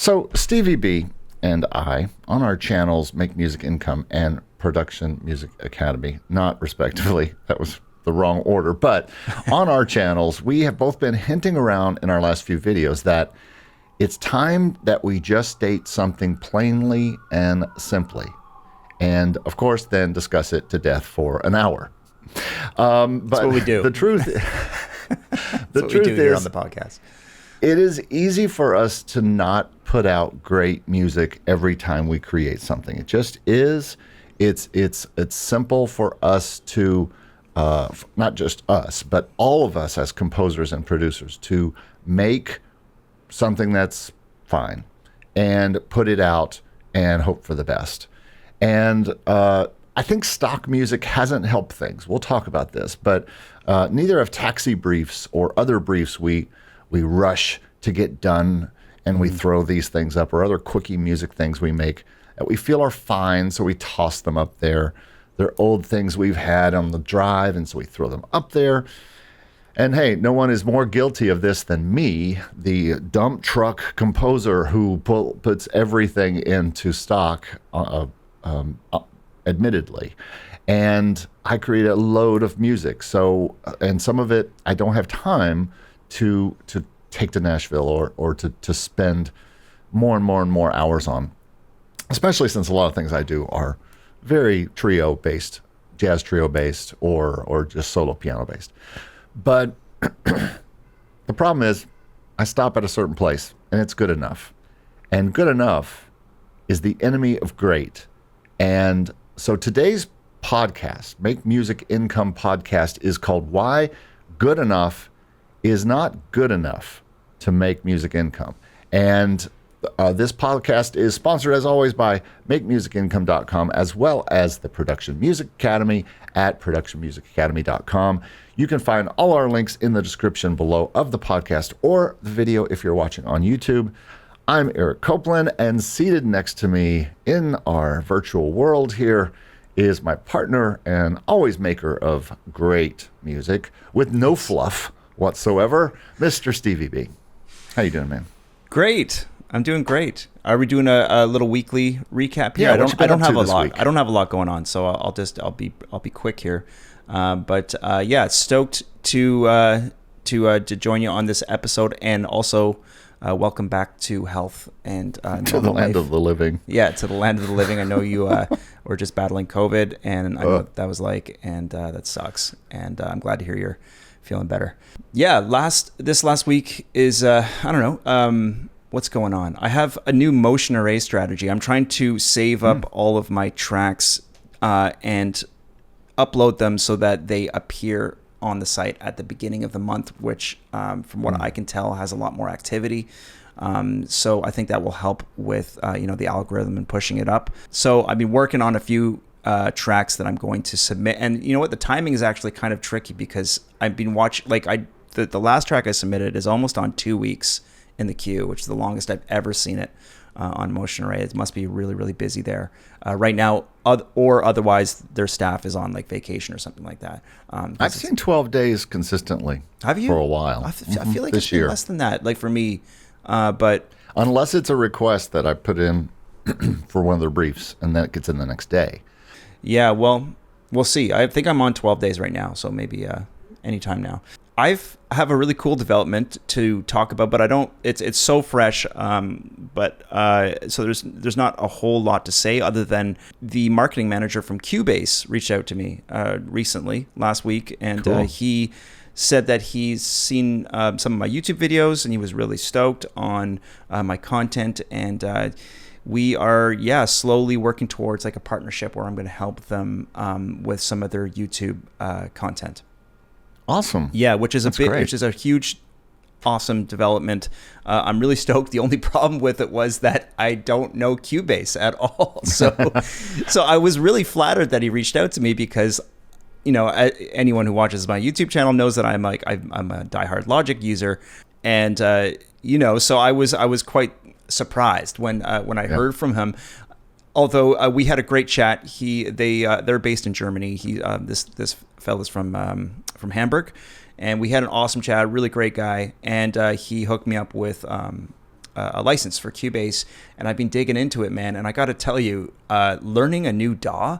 So Stevie B and I, on our channels, Make Music Income and Production Music Academy, not respectively, that was the wrong order, but on our channels, we have both been hinting around in our last few videos that it's time that we just state something plainly and simply. And of course, then discuss it to death for an hour. But that's what we do. The truth, the truth is here on the podcast. It is easy for us to not put out great music every time we create something. It just is. It's simple for us to, not just us, but all of us as composers and producers, to make something that's fine and put it out and hope for the best. And I think stock music hasn't helped things. We'll talk about this, but neither have taxi briefs or other briefs we rush to get done, and we throw these things up, or other quickie music things we make that we feel are fine, so we toss them up there. They're old things we've had on the drive, and so we throw them up there. And hey, no one is more guilty of this than me, the dump truck composer who puts everything into stock, admittedly. And I create a load of music. So, and some of it I don't have time to take to Nashville or to spend more and more hours on, especially since a lot of things I do are very trio based, jazz trio based, or just solo piano based. But the problem is I stop at a certain place and it's good enough. And good enough is the enemy of great. And so today's podcast, Make Music Income podcast, is called Why Good Enough is Not Good Enough to Make Music Income. And this podcast is sponsored, as always, by MakeMusicIncome.com, as well as the Production Music Academy at ProductionMusicAcademy.com. You can find all our links in the description below of the podcast or the video if you're watching on YouTube. I'm Eric Copeland, and seated next to me in our virtual world here is my partner and always maker of great music with no fluff whatsoever, Mr. Stevie B. How you doing, man? Great. I'm doing great. Are we doing a little weekly recap here? Yeah, I don't have a lot. Week? I don't have a lot going on, so I'll be quick here. But stoked to join you on this episode, and also welcome back to health and to the land of the living. Yeah, to the land of the living. I know you were just battling COVID, and I know what that was like, and that sucks. And I'm glad to hear you're feeling better. Yeah, this last week is I don't know. What's going on? I have a new motion array strategy. I'm trying to save up all of my tracks and upload them so that they appear on the site at the beginning of the month, which from what I can tell has a lot more activity. So I think that will help with the algorithm and pushing it up. So I've been working on a few tracks that I'm going to submit, and you know what? The timing is actually kind of tricky because I've been watching. The last track I submitted is almost on 2 weeks in the queue, which is the longest I've ever seen it on Motion Array. It must be really, really busy there right now, or otherwise their staff is on vacation or something like that. I've seen 12 days consistently. Have you? For a while. I feel like this it's been year. less than that, for me. But unless it's a request that I put in for one of their briefs, and then it gets in the next day. Yeah, well, we'll see. I think I'm on 12 days right now, so maybe anytime now. I have a really cool development to talk about, but I don't. It's so fresh. So there's not a whole lot to say other than the marketing manager from Cubase reached out to me recently last week, and Cool. He said that he's seen some of my YouTube videos and he was really stoked on my content, and we are slowly working towards a partnership where I'm going to help them with some of their YouTube content. Awesome. Yeah, which is great. a huge, awesome development. I'm really stoked. The only problem with it was that I don't know Cubase at all. So I was really flattered that he reached out to me because, anyone who watches my YouTube channel knows that I'm a diehard Logic user, and so I was quite surprised when I heard from him. Although we had a great chat. They're based in Germany. This fella's from Hamburg, and we had an awesome chat. Really great guy, and he hooked me up with a license for Cubase, and I've been digging into it, man. And I got to tell you, learning a new DAW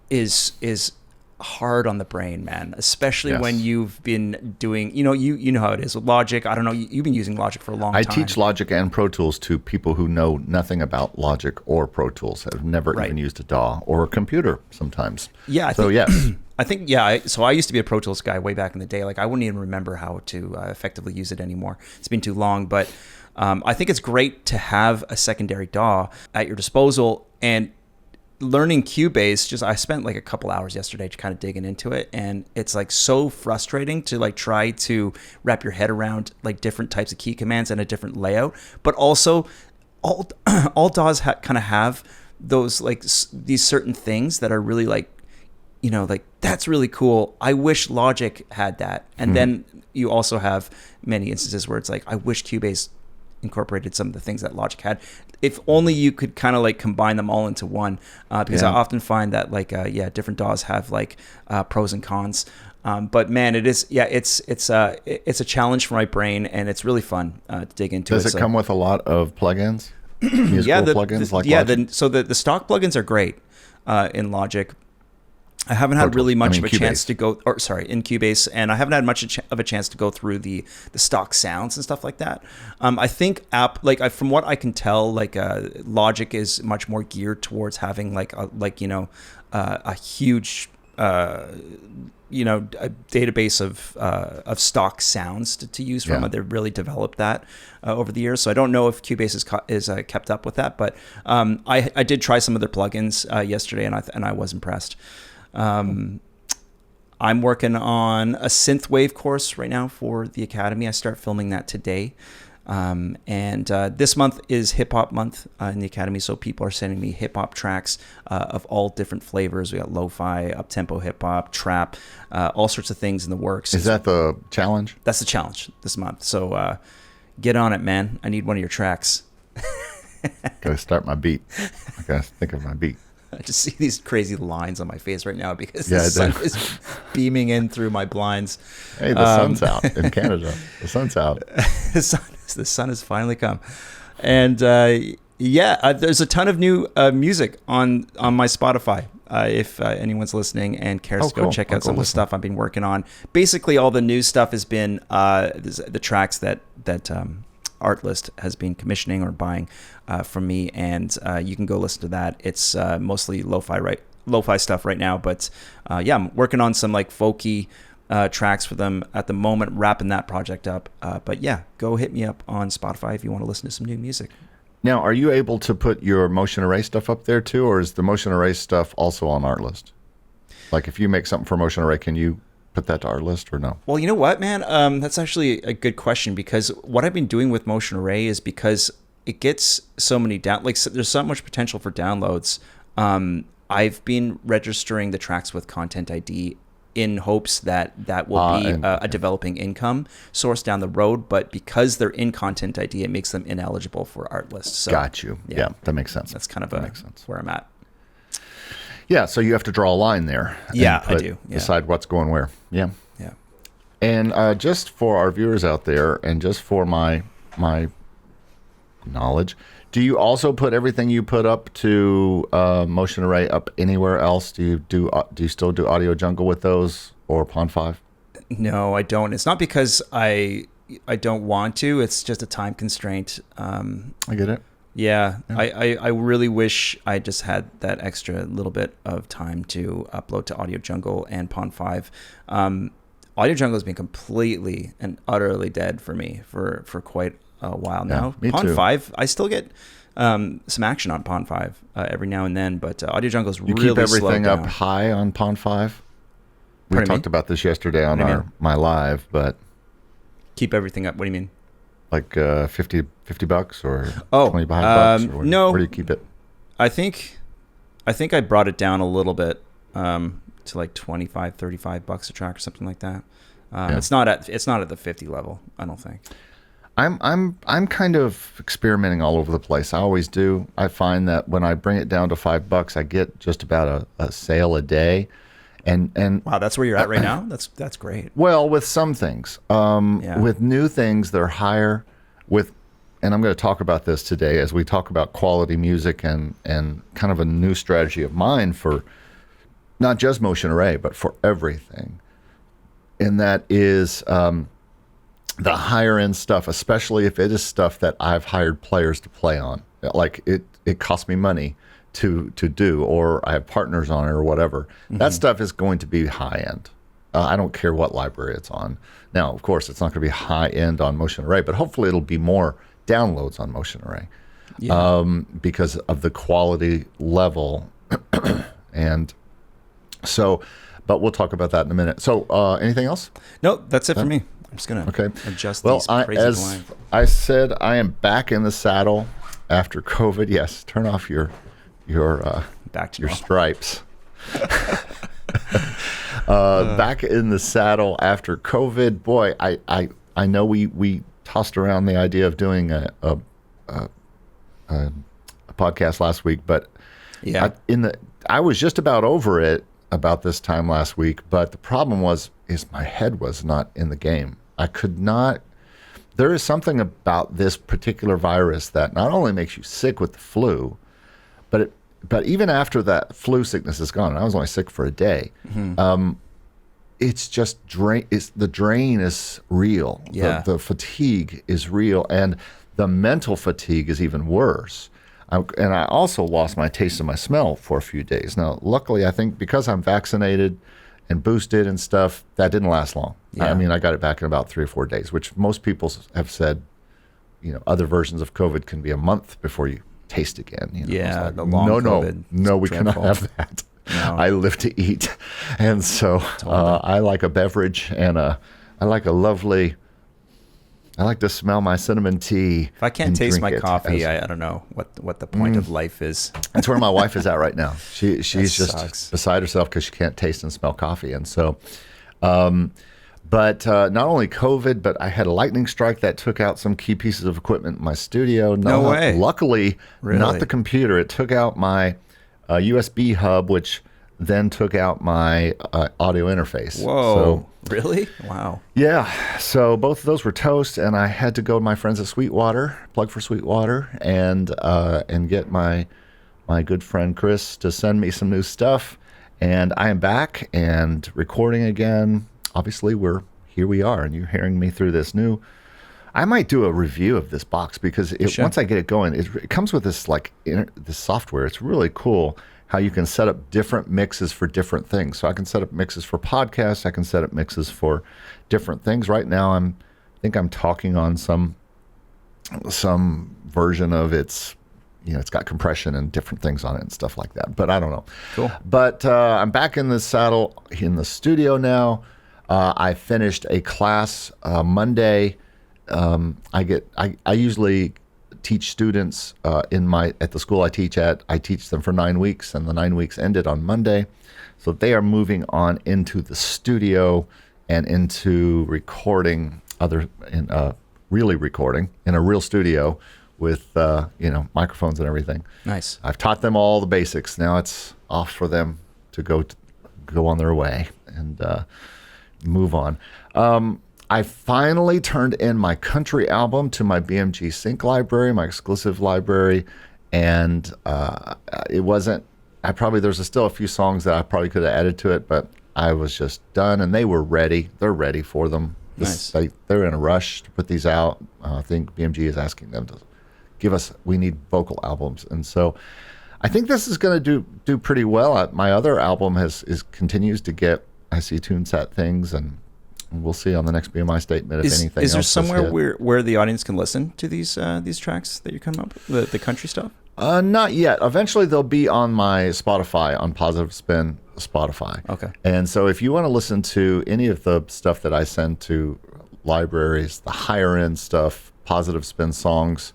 is hard on the brain, man, especially when you've been doing, you know how it is with Logic. I don't know, you've been using Logic for a long time. I teach Logic and Pro Tools to people who know nothing about Logic or Pro Tools, have never even used a DAW or a computer sometimes. Yeah. I think, so I used to be a Pro Tools guy way back in the day. Like, I wouldn't even remember how to effectively use it anymore. It's been too long, but I think it's great to have a secondary DAW at your disposal. And learning Cubase, I spent like a couple hours yesterday kind of digging into it, and it's like so frustrating to like try to wrap your head around like different types of key commands and a different layout, but also all DAWs kind of have those like these certain things that are really like, you know, like that's really cool. I wish Logic had that. And then you also have many instances where it's like, I wish Cubase incorporated some of the things that Logic had. If only you could kind of like combine them all into one, because I often find that like different DAWs have like pros and cons. But man, it's a challenge for my brain, and it's really fun to dig into. Does it come with a lot of plugins? Musical plugins like Logic? So the stock plugins are great in Logic. I haven't had really much of a chance to go, in Cubase, and I haven't had much of a chance to go through the stock sounds and stuff like that. I think from what I can tell, like Logic is much more geared towards having a huge a database of stock sounds to use from. They've really developed that over the years. So I don't know if Cubase is kept up with that, but I did try some of their plugins yesterday, and I was impressed. I'm working on a synthwave course right now for the Academy. I start filming that today. And this month is hip hop month in the Academy. So people are sending me hip hop tracks of all different flavors. We got lo-fi, up-tempo hip hop, trap, all sorts of things in the works. Is that the challenge? That's the challenge this month. So get on it, man. I need one of your tracks. Gotta start my beat. I gotta think of my beat. I just see these crazy lines on my face right now because the sun is beaming in through my blinds. Hey, the sun's out in Canada. The sun's out. The sun has finally come. And there's a ton of new music on my Spotify. If anyone's listening and cares to go check out some of the stuff I've been working on. Basically, all the new stuff has been the tracks that Artlist has been commissioning or buying from me, and you can go listen to that. It's mostly lo-fi stuff right now, but I'm working on some like folky tracks for them at the moment, wrapping that project up. But go hit me up on Spotify if you want to listen to some new music. Now, are you able to put your Motion Array stuff up there too, or is the Motion Array stuff also on Artlist? Like if you make something for Motion Array, can you put that to our list or no? Well, you know what, man? That's actually a good question, because what I've been doing with Motion Array is because it gets so many there's so much potential for downloads. I've been registering the tracks with Content ID in hopes that will be a developing income source down the road. But because they're in Content ID, it makes them ineligible for Artlist. So, got you. Yeah, that makes sense. That's kind of where I'm at. Yeah, so you have to draw a line there. Yeah, I do. Yeah. Decide what's going where. Yeah. Yeah. And just for our viewers out there, and just for my knowledge, do you also put everything you put up to Motion Array up anywhere else? Do you still do Audio Jungle with those, or Pond 5? No, I don't. It's not because I don't want to. It's just a time constraint. I get it. Yeah. I really wish I just had that extra little bit of time to upload to Audio Jungle and Pond 5. Audio Jungle has been completely and utterly dead for me for quite a while now. Me Pond too. 5, I still get some action on Pond 5 every now and then, but Audio Jungle is really You keep everything slowed up down. high on Pond 5? We Pardon me? talked about this yesterday on my live, but Keep everything up. What do you mean? like $50 or $25 bucks? Or no. Where do you keep it? I think I brought it down a little bit to like $25-$35 a track or something like that. It's not at the 50 level, I don't think. I'm kind of experimenting all over the place. I always do. I find that when I bring it down to $5, I get just about a sale a day. And Wow, that's where you're at right now? That's great. well, with some things, with new things, they're higher. With and I'm going to talk about this today as we talk about quality music and kind of a new strategy of mine for not just Motion Array, but for everything. And that is the higher end stuff, especially if it is stuff that I've hired players to play on. Like it costs me money to do, or I have partners on it or whatever. That stuff is going to be high end. I don't care what library it's on. Now, of course, it's not going to be high end on Motion Array, but hopefully it'll be more downloads on Motion Array because of the quality level. And so, but we'll talk about that in a minute. So anything else? No, that's it for me. I'm just going to adjust these crazy as I said, I am back in the saddle after COVID. Yes, turn off your stripes. Back in the saddle after COVID. Boy, I know we tossed around the idea of doing a podcast last week, but I was just about over it about this time last week. But the problem is my head was not in the game. I could not. There is something about this particular virus that not only makes you sick with the flu, but even after that flu sickness is gone, and I was only sick for a day, it's just the drain is real. Yeah. The fatigue is real, and the mental fatigue is even worse. And I also lost my taste and my smell for a few days. Now, luckily, I think because I'm vaccinated and boosted and stuff, that didn't last long. Yeah. I mean, I got it back in about 3 or 4 days, which most people have said, other versions of COVID can be a month before you taste again. Like, the long COVID. No, we cannot have that. No. I live to eat. And so I like a beverage and I like to smell my cinnamon tea. If I can't taste my coffee, I don't know what the point of life is. That's where my wife is at right now. She's just sucks. beside herself because she can't taste and smell coffee. And so, but not only COVID, but I had a lightning strike that took out some key pieces of equipment in my studio. No way. Luckily, Really? Not the computer. It took out my USB hub, which then took out my audio interface. Whoa. So, really? Wow. Yeah. So both of those were toast, and I had to go to my friends at Sweetwater, plug for Sweetwater, and get my good friend Chris to send me some new stuff. And I am back and recording again. Obviously, here we are, and you're hearing me through this new. I might do a review of this box because once I get it going, it comes with this this software. It's really cool how you can set up different mixes for different things. So I can set up mixes for podcasts. I can set up mixes for different things. Right now, I think I'm talking on some version of it's got compression and different things on it and stuff like that. But I don't know. Cool. But I'm back in the saddle in the studio now. I finished a class Monday. I usually teach students at the school I teach at. I teach them for 9 weeks, and the 9 weeks ended on Monday. So they are moving on into the studio and into recording really recording in a real studio with microphones and everything. Nice. I've taught them all the basics. Now it's off for them to go on their way and move on. I finally turned in my country album to my BMG Sync library, my exclusive library, and it wasn't. There's still a few songs that I probably could have added to it, but I was just done, and they were ready. They're ready for them. Nice. They're in a rush to put these out. I think BMG is asking them to give us. We need vocal albums, and so I think this is going to do pretty well. My other album continues to get. I see TuneSat things and. We'll see on the next BMI statement if anything. Is there somewhere where the audience can listen to these tracks that you're coming up with, the country stuff? Not yet. Eventually, they'll be on my Spotify, on Positive Spin Spotify. Okay. And so if you want to listen to any of the stuff that I send to libraries, the higher end stuff, Positive Spin songs,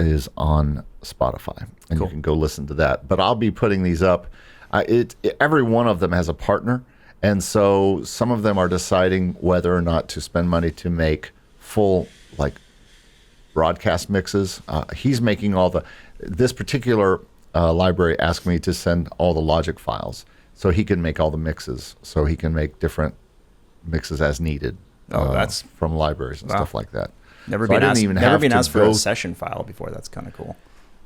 is on Spotify, and cool. You can go listen to that. But I'll be putting these up. Every one of them has a partner. And so some of them are deciding whether or not to spend money to make full broadcast mixes. He's making this particular library asked me to send all the Logic files so he can make all the mixes, so he can make different mixes as needed. That's from libraries and stuff like that. Never So been I didn't asked. even Never have been to asked for go. a session file before. That's kind of cool.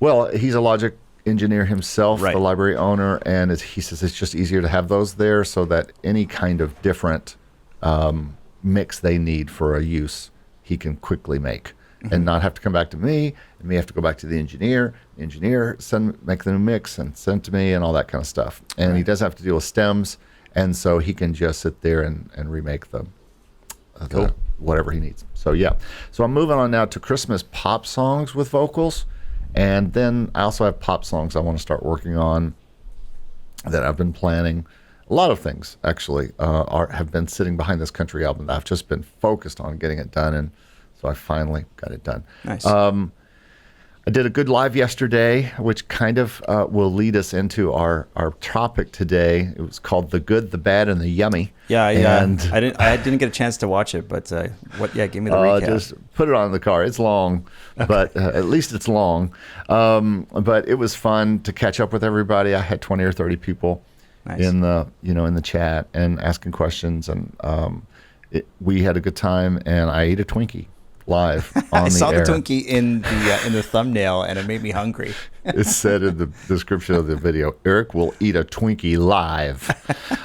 Well, he's a Logic engineer himself, Right. the library owner, and he says it's just easier to have those there so that any kind of different mix they need for a use, he can quickly make and not have to come back to me, and me have to go back to the engineer. The engineer make the new mix and send it to me and all that kind of stuff. And he doesn't have to deal with stems, and so he can just sit there and remake the whatever he needs. So yeah. So I'm moving on now to Christmas pop songs with vocals. And then I also have pop songs I want to start working on that I've been planning. A lot of things actually have been sitting behind this country album that I've just been focused on getting it done, and so I finally got it done. Nice. I did a good live yesterday, which kind of will lead us into our topic today. It was called "The Good, the Bad, and the Yummy." Yeah, and I didn't get a chance to watch it, but give me the recap. Just put it on the car. It's long, but at least it's long. But it was fun to catch up with everybody. I had 20 or 30 people in the chat and asking questions, and we had a good time. And I ate a Twinkie live on the air. I saw the Twinkie in the thumbnail, and it made me hungry. It said in the description of the video, Eric will eat a Twinkie live.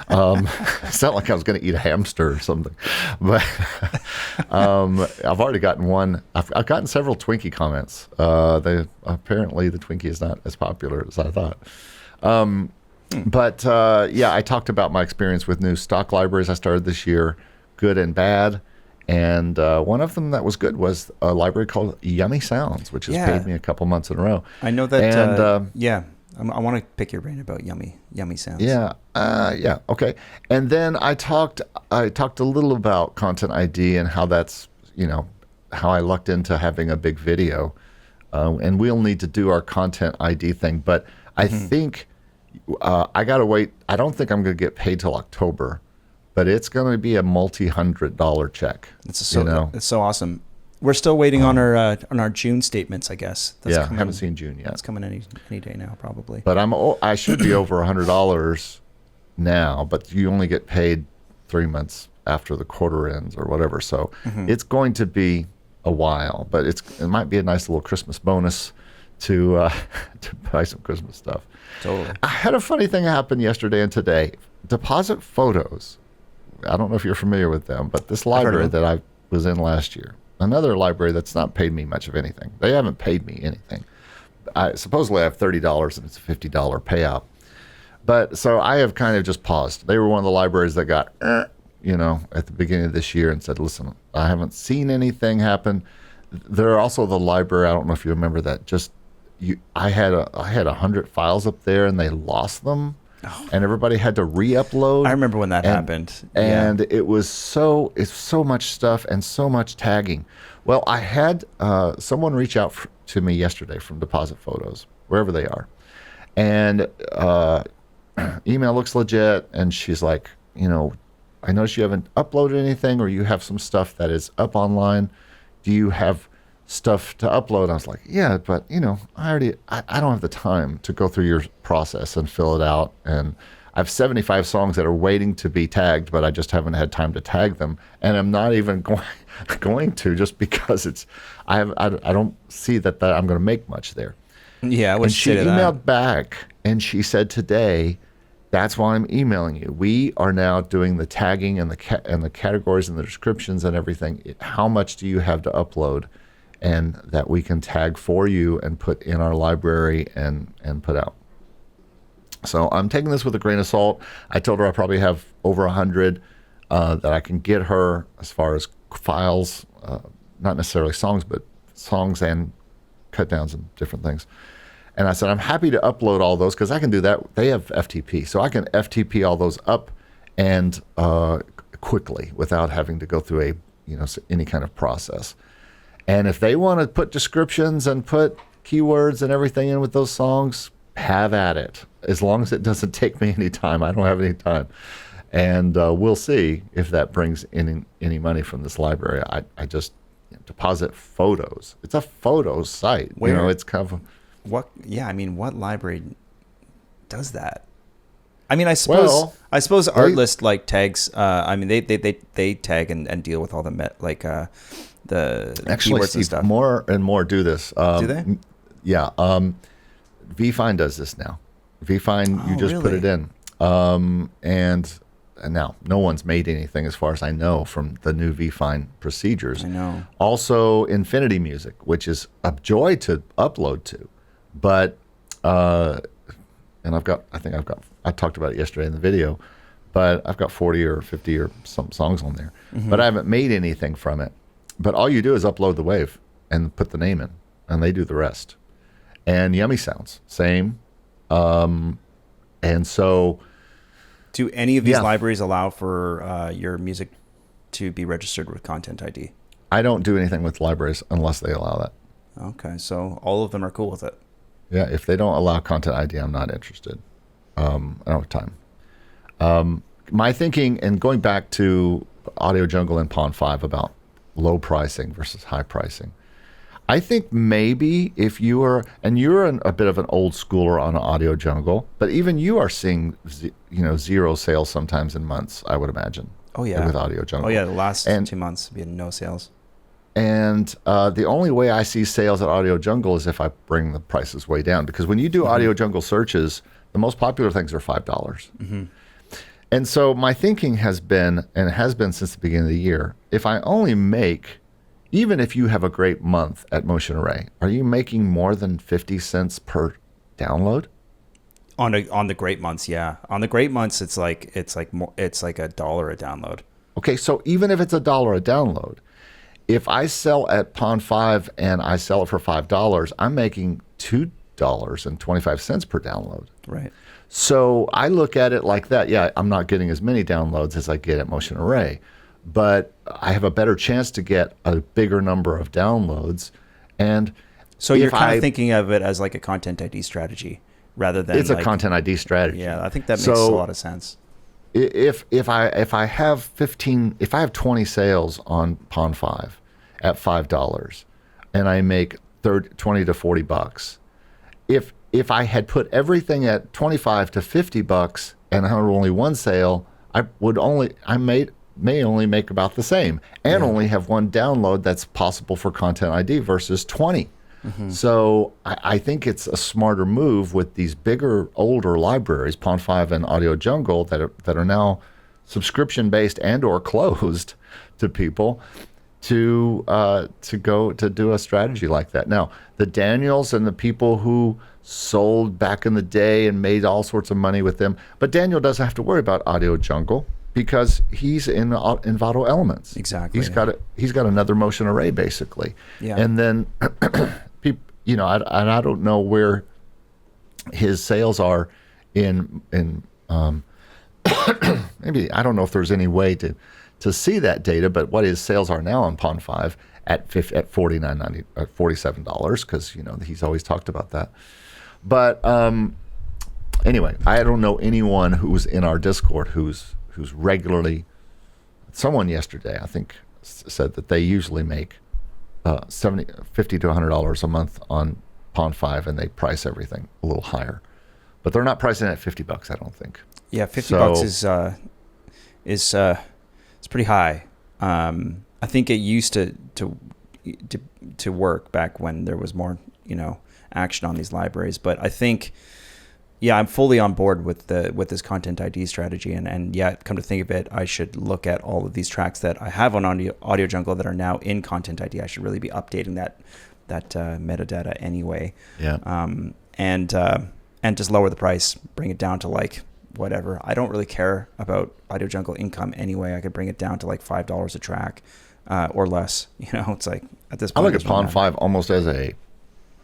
It's not like I was going to eat a hamster or something. But I've already gotten one. I've gotten several Twinkie comments. Apparently the Twinkie is not as popular as I thought. But I talked about my experience with new stock libraries I started this year, good and bad. And one of them that was good was a library called Yummy Sounds, which has paid me a couple months in a row. I know that. And I want to pick your brain about Yummy Sounds. Okay. And then I talked a little about Content ID and how that's how I lucked into having a big video, and we'll need to do our Content ID thing. But I think I gotta wait. I don't think I'm gonna get paid till October. But it's going to be a multi-$100 check. awesome. We're still waiting on our June statements, I guess. I haven't seen June yet. It's coming any day now, probably. But I should be over $100 now, but you only get paid 3 months after the quarter ends or whatever. So it's going to be a while, but it might be a nice little Christmas bonus to buy some Christmas stuff. Totally. I had a funny thing happen yesterday and today. Deposit Photos. I don't know if you're familiar with them, but this library that I was in last year, another library that's not paid me much of anything. They haven't paid me anything. Supposedly I have $30 and it's a $50 payout. But so I have kind of just paused. They were one of the libraries that got, at the beginning of this year and said, listen, I haven't seen anything happen. They're also the library, I don't know if you remember that, I had 100 files up there and they lost them. Oh. And everybody had to re-upload. I remember when that happened. And it's so much stuff and so much tagging. Well, I had someone reach out to me yesterday from Deposit Photos, wherever they are. And email looks legit. And she's like, I noticed you haven't uploaded anything, or you have some stuff that is up online. Do you have stuff to upload? I was like, yeah, but I don't have the time to go through your process and fill it out. And I have 75 songs that are waiting to be tagged, but I just haven't had time to tag them. And I'm not even going to, just because I don't see that I'm going to make much there. Yeah, and she emailed back and she said today, that's why I'm emailing you. We are now doing the tagging and the categories and the descriptions and everything. How much do you have to upload? And that we can tag for you and put in our library and put out. So I'm taking this with a grain of salt. I told her I probably have over 100 that I can get her as far as files, not necessarily songs, but songs and cut downs and different things. And I said, I'm happy to upload all those because I can do that. They have FTP. So I can FTP all those up and quickly without having to go through any kind of process. And if they want to put descriptions and put keywords and everything in with those songs, have at it. As long as it doesn't take me any time. I don't have any time. And we'll see if that brings any money from this library. I just Deposit Photos. It's a photo site. Where? It's kind of what library does that? I mean, Well, I suppose Artlist like tags. I mean, they tag and deal with all the the actually, keywords and stuff. more and more do this. Do they? Yeah. VFine does this now. VFine, you just put really? it in. And now no one's made anything as far as I know from the new VFine procedures. I know. Also, Infinity Music, which is a joy to upload to. But, and I talked about it yesterday in the video, but I've got 40 or 50 or some songs on there. But I haven't made anything from it. But all you do is upload the wave and put the name in, and they do the rest. And Yummy Sounds, same. And so, do any of these libraries allow for your music to be registered with Content ID? I don't do anything with libraries unless they allow that. Okay, so all of them are cool with it. Yeah, if they don't allow Content ID, I'm not interested. I don't have time. My thinking, and going back to Audio Jungle and Pond 5 about low pricing versus high pricing, I think maybe if you are, and you're a bit of an old schooler on Audio Jungle, but even you are seeing, zero sales sometimes in months, I would imagine. Oh yeah, with Audio Jungle. Oh yeah, the last 2 months we had no sales. And the only way I see sales at Audio Jungle is if I bring the prices way down, because when you do Audio Jungle searches, the most popular things are $5. Mm-hmm. And so my thinking has been, and it has been since the beginning of the year, if I only make, even if you have a great month at Motion Array, are you making more than 50 cents per download? On the great months, yeah. On the great months, it's like $1 a download. Okay, so even if it's $1 a download, if I sell at Pond 5 and I sell it for $5, I'm making $2.25 per download. Right. So I look at it like that. Yeah, I'm not getting as many downloads as I get at Motion Array, but I have a better chance to get a bigger number of downloads. And so you're kind of thinking of it as like a Content ID strategy rather than it's a Content ID strategy. Yeah, I think that makes a lot of sense. If I have 20 sales on Pond 5 at $5 and I make 20 to $40, if I had put everything at 25 to $50 and I had only one sale, I may only make about the same and only have one download that's possible for Content ID versus 20. Mm-hmm. So I think it's a smarter move with these bigger, older libraries, Pond 5 and Audio Jungle, that are now subscription based and or closed to people, to go to do a strategy like that. Now, the Daniels and the people who sold back in the day and made all sorts of money with them, but Daniel doesn't have to worry about Audio Jungle because he's in Envato Elements. Exactly. He's got another Motion Array basically. Yeah. And then I don't know where his sales are in maybe I don't know if there's any way to see that data, but what his sales are now on Pond 5 at $49.90 $47, because he's always talked about that. But anyway, I don't know anyone who's in our Discord who's regularly. Someone yesterday, I think, said that they usually make $50 to $100 a month on Pond 5, and they price everything a little higher, but they're not pricing it at $50. I don't think. Yeah, $50 is it's pretty high. I think it used to work back when there was more action on these libraries, but I think I'm fully on board with this Content ID strategy, and come to think of it, I should look at all of these tracks that I have on Audio Jungle that are now in Content ID. I should really be updating that metadata anyway. Yeah. And just lower the price, bring it down to like whatever. I don't really care about Audio Jungle income anyway. I could bring it down to like $5 a track or less. It's like at this point. I look at Pond 5 almost as a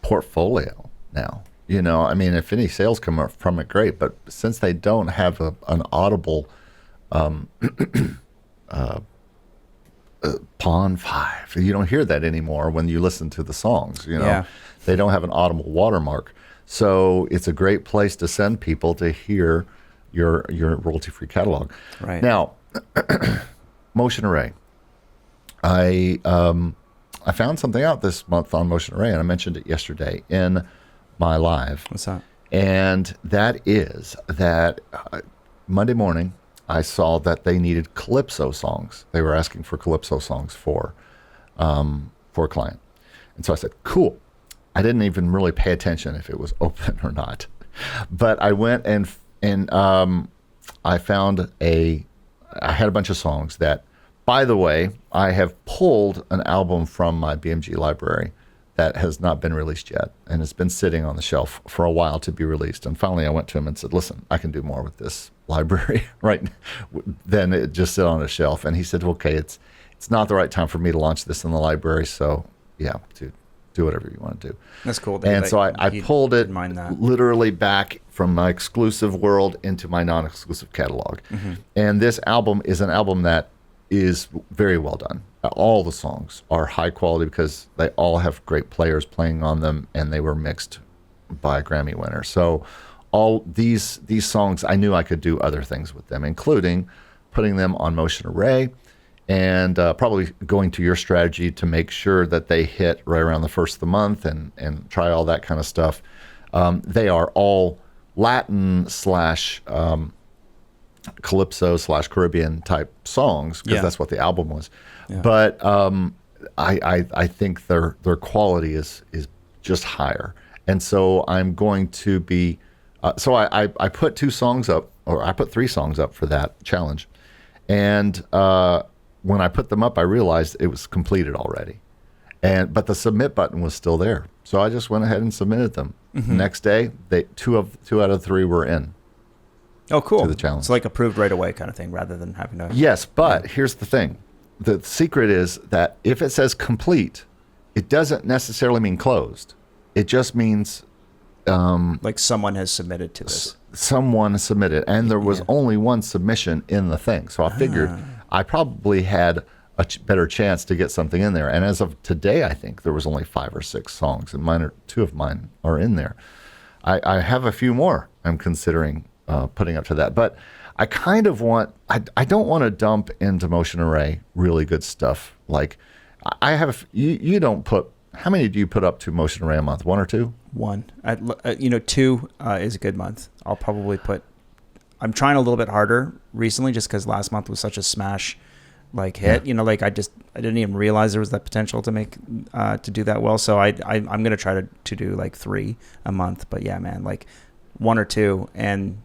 portfolio now. I mean, if any sales come up from it, great. But since they don't have an audible Pond 5, you don't hear that anymore when you listen to the songs. They don't have an audible watermark. So it's a great place to send people to hear your royalty-free catalog. Right. Now, Motion Array. I found something out this month on Motion Array, and I mentioned it yesterday in my live. What's that? And that is that Monday morning, I saw that they needed calypso songs. They were asking for calypso songs for a client. And so I said, cool. I didn't even really pay attention if it was open or not. But I went and I found I had a bunch of songs that, by the way, I have pulled an album from my BMG library that has not been released yet, and it's been sitting on the shelf for a while to be released. And finally I went to him and said, listen, I can do more with this library right than it just sit on a shelf. And he said, okay, it's not the right time for me to launch this in the library, so yeah, dude, do whatever you want to do. That's cool. And so I pulled it that. literally back from my exclusive world into my non-exclusive catalog. Mm-hmm. And this album is an album that is very well done. All the songs are high quality because they all have great players playing on them, and they were mixed by a Grammy winner. So all these songs, I knew I could do other things with them, including putting them on Motion Array, and probably going to your strategy to make sure that they hit right around the first of the month, and try all that kind of stuff. They are all Latin / calypso / Caribbean type songs, because that's what the album was. Yeah. But I think their quality is just higher. And so I'm going to be so I put 2 songs up, or I put 3 songs up for that challenge. And when I put them up, I realized it was completed already. But the submit button was still there. So I just went ahead and submitted them. Mm-hmm. The next day, two out of 3 were in. Oh, cool. To the challenge. It's like approved right away kind of thing, rather than having to... Yes, but here's the thing. The secret is that if it says complete, it doesn't necessarily mean closed. It just means... like someone has submitted to this. Someone submitted. And there was only one submission in the thing. So I figured I probably had a better chance to get something in there. And as of today, I think there was only 5 or 6 songs, and 2 of mine are in there. I have a few more I'm considering putting up to that. But I kind of want, I don't want to dump into Motion Array really good stuff. Like I have, you don't put, how many do you put up to Motion Array a month? 1 or 2? 1. 2 is a good month. I'll probably put, I'm trying a little bit harder recently just because last month was such a smash hit. Yeah. I didn't even realize there was that potential to make to do that well. So I'm gonna try to do like 3 a month. But yeah, man, like 1 or 2. And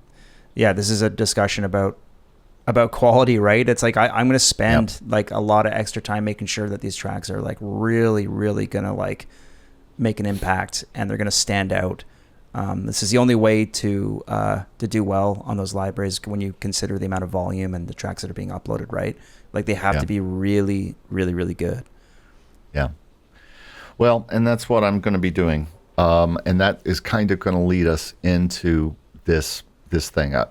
yeah, this is a discussion about quality, right? It's like I'm gonna spend like a lot of extra time making sure that these tracks are like really, really gonna like make an impact, and they're gonna stand out. This is the only way to do well on those libraries when you consider the amount of volume and the tracks that are being uploaded, right? Like they have to be really, really, really good. Yeah. Well, and that's what I'm going to be doing. And that is kind of going to lead us into this thing. I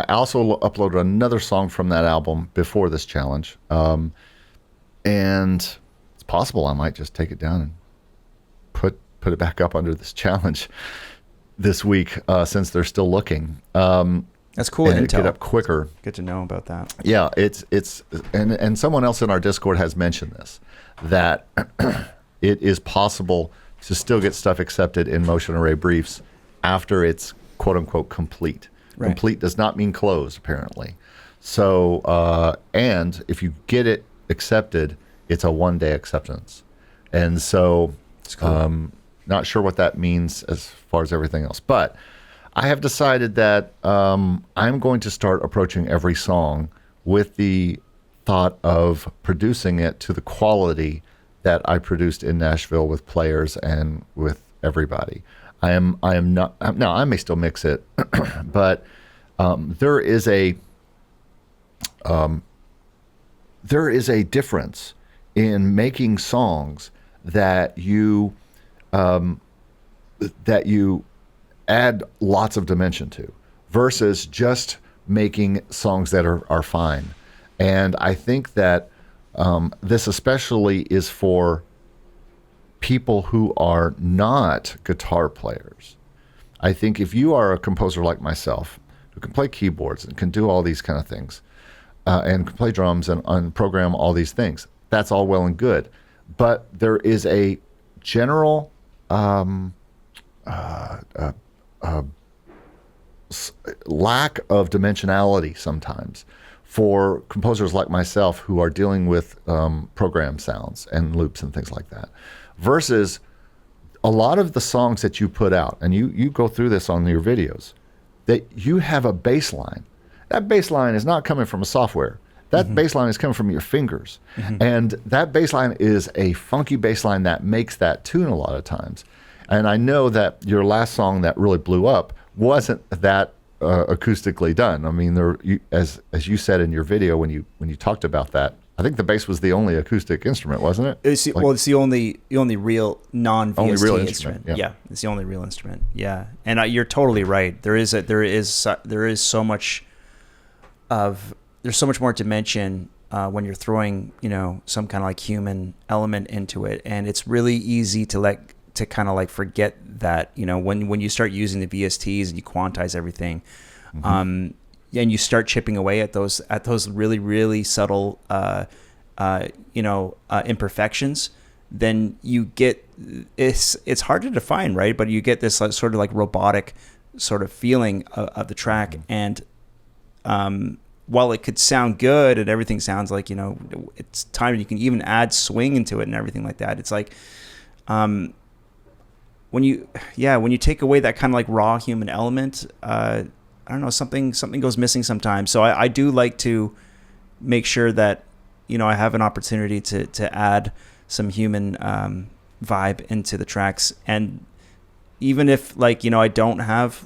also uploaded another song from that album before this challenge. And it's possible I might just take it down and put it back up under this challenge this week, since they're still looking. That's cool. And get up quicker. Good to know about that. Yeah, it's and someone else in our Discord has mentioned this, that it is possible to still get stuff accepted in Motion Array briefs after it's quote unquote complete. Right. Complete does not mean closed, apparently. So and if you get it accepted, it's a 1-day acceptance. And so it's cool. Not sure what that means as far as everything else, but I have decided that I'm going to start approaching every song with the thought of producing it to the quality that I produced in Nashville with players and with everybody. I am not now. I may still mix it, but there is a difference in making songs that you add lots of dimension to, versus just making songs that are fine. And I think that this especially is for people who are not guitar players. I think if you are a composer like myself, who can play keyboards and can do all these kind of things, and can play drums and program all these things, that's all well and good. But there is a general lack of dimensionality sometimes for composers like myself who are dealing with program sounds and loops and things like that, versus a lot of the songs that you put out, and you go through this on your videos, that you have a bass line. That bass line is not coming from a software. That bass line is coming from your fingers. And that bass line is a funky bass line that makes that tune a lot of times. And I know that your last song that really blew up wasn't that acoustically done. I mean, as you said in your video when you talked about that, I think the bass was the only acoustic instrument, wasn't it? It's the only real non-VST real instrument. Yeah, it's the only real instrument. Yeah, and you're totally right. There's so much more dimension when you're throwing, some kind of like human element into it, and it's really easy to kind of like forget that, when you start using the VSTs and you quantize everything, and you start chipping away at those really, really subtle imperfections, then you get it's hard to define, right? But you get this sort of like robotic sort of feeling of the track, and while it could sound good and everything sounds like, it's time, you can even add swing into it and everything like that. It's like when you take away that kind of like raw human element, I don't know, something goes missing sometimes. So I do like to make sure that, I have an opportunity to add some human vibe into the tracks. And even if I don't have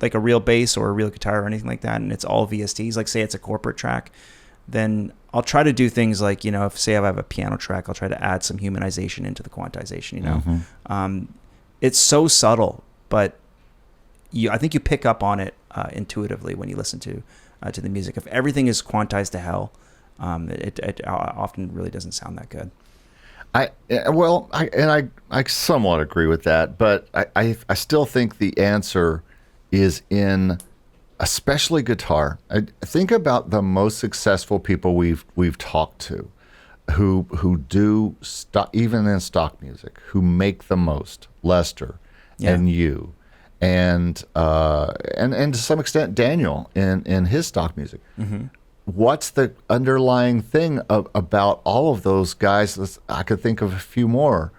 like a real bass or a real guitar or anything like that, and it's all VSTs, like say it's a corporate track, then I'll try to do things like, if say I have a piano track, I'll try to add some humanization into the quantization, It's so subtle, but I think you pick up on it intuitively when you listen to the music. If everything is quantized to hell, it often really doesn't sound that good. I somewhat agree with that, but I still think the answer is in especially guitar. I think about the most successful people we've talked to, who do even in stock music, who make the most. Lester and you, and to some extent Daniel in his stock music. What's the underlying thing about all of those guys? I could think of a few more,